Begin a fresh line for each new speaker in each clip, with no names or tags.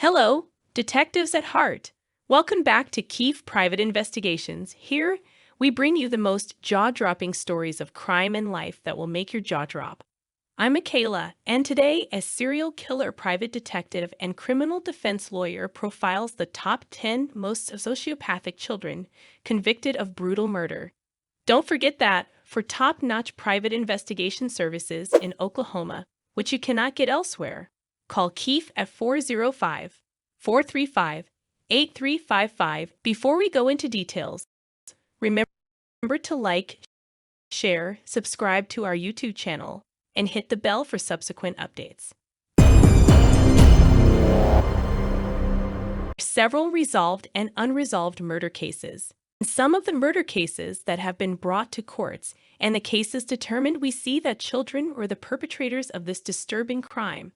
Hello, detectives at heart. Welcome back to Keefe Private Investigations. Here, we bring you the most jaw-dropping stories of crime and life that will make your jaw drop. I'm Michaela, and today, a serial killer private detective and criminal defense lawyer profiles the top 10 most sociopathic children convicted of brutal murder. Don't forget that, for top-notch private investigation services in Oklahoma, which you cannot get elsewhere, call Keefe at 405-435-8355. Before we go into details, remember to like, share, subscribe to our YouTube channel, and hit the bell for subsequent updates. Several resolved and unresolved murder cases. Some of the murder cases that have been brought to courts and the cases determined, we see that children were the perpetrators of this disturbing crime.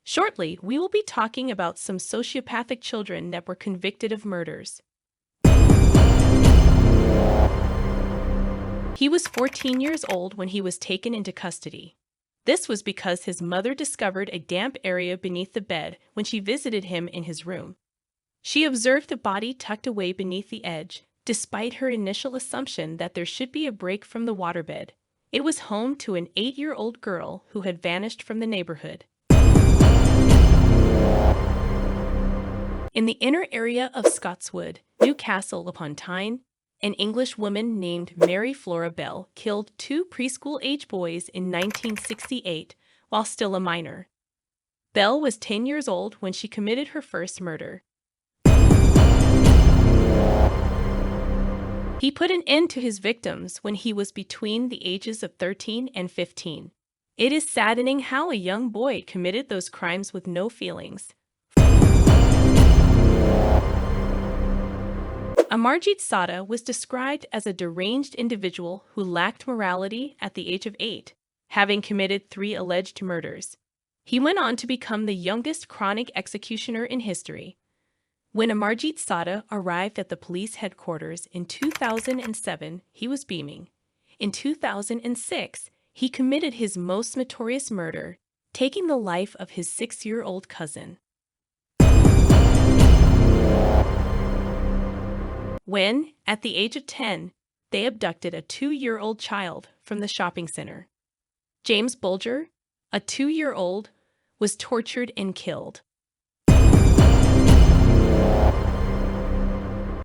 Shortly, we will be talking about some sociopathic children that were convicted of murders. He was 14 years old when he was taken into custody. This was because his mother discovered a damp area beneath the bed when she visited him in his room. She observed the body tucked away beneath the edge, despite her initial assumption that there should be a break from the waterbed. It was home to an 8-year-old girl who had vanished from the neighborhood. In the inner area of Scotswood, Newcastle upon Tyne, an English woman named Mary Flora Bell killed 2 preschool-age boys in 1968 while still a minor. Bell was 10 years old when she committed her first murder. He put an end to his victims when he was between the ages of 13 and 15. It is saddening how a young boy committed those crimes with no feelings. Amarjit Sada was described as a deranged individual who lacked morality at the age of 8, having committed 3 alleged murders. He went on to become the youngest chronic executioner in history. When Amarjit Sada arrived at the police headquarters in 2007, he was beaming. In 2006, he committed his most notorious murder, taking the life of his 6-year-old cousin. When, at the age of 10, they abducted a 2-year-old child from the shopping center. James Bulger, a 2-year-old, was tortured and killed.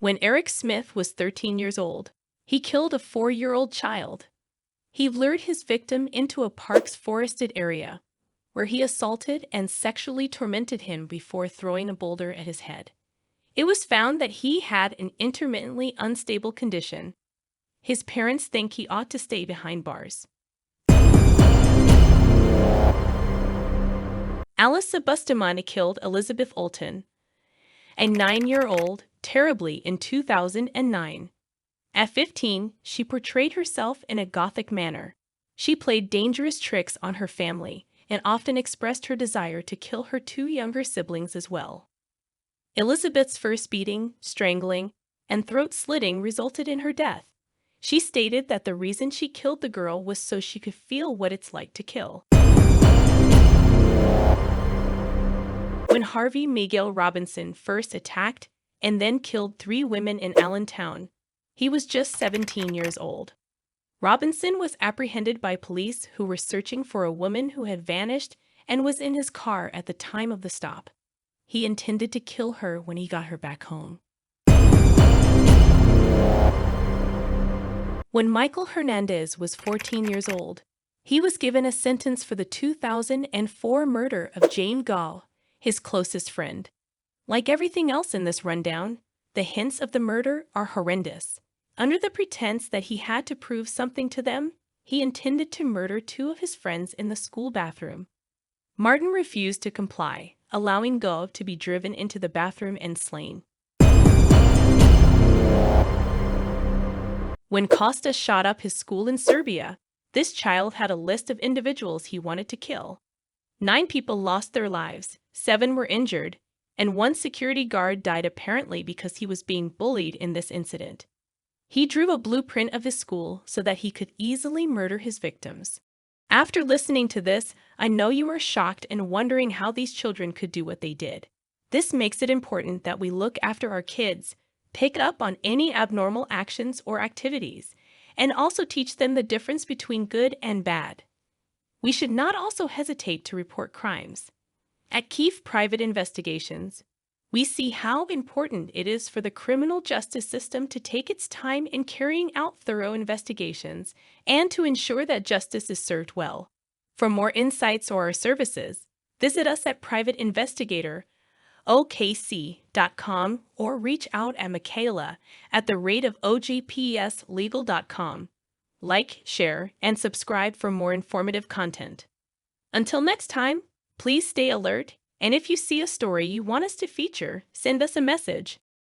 When Eric Smith was 13 years old, he killed a 4-year-old child. He lured his victim into a park's forested area, where he assaulted and sexually tormented him before throwing a boulder at his head. It was found that he had an intermittently unstable condition. His parents think he ought to stay behind bars. Alice Bustamante killed Elizabeth Olton, a 9-year-old, terribly in 2009. At 15, she portrayed herself in a gothic manner. She played dangerous tricks on her family and often expressed her desire to kill her 2 younger siblings as well. Elizabeth's first beating, strangling, and throat-slitting resulted in her death. She stated that the reason she killed the girl was so she could feel what it's like to kill. When Harvey Miguel Robinson first attacked and then killed 3 women in Allentown, he was just 17 years old. Robinson was apprehended by police who were searching for a woman who had vanished and was in his car at the time of the stop. He intended to kill her when he got her back home. When Michael Hernandez was 14 years old, he was given a sentence for the 2004 murder of Jane Gall, his closest friend. Like everything else in this rundown, the hints of the murder are horrendous. Under the pretense that he had to prove something to them, he intended to murder 2 of his friends in the school bathroom. Martin refused to comply, allowing Gall to be driven into the bathroom and slain. When Costa shot up his school in Serbia, this child had a list of individuals he wanted to kill. 9 people lost their lives, 7 were injured, and 1 security guard died apparently because he was being bullied in this incident. He drew a blueprint of his school so that he could easily murder his victims. After listening to this, I know you are shocked and wondering how these children could do what they did. This makes it important that we look after our kids, pick up on any abnormal actions or activities, and also teach them the difference between good and bad. We should not also hesitate to report crimes. At Keefe Private Investigations, we see how important it is for the criminal justice system to take its time in carrying out thorough investigations and to ensure that justice is served well. For more insights or our services, visit us at privateinvestigatorokc.com or reach out at Michaela at ogpslegal.com. Like, share, and subscribe for more informative content. Until next time, please stay alert, and if you see a story you want us to feature, send us a message.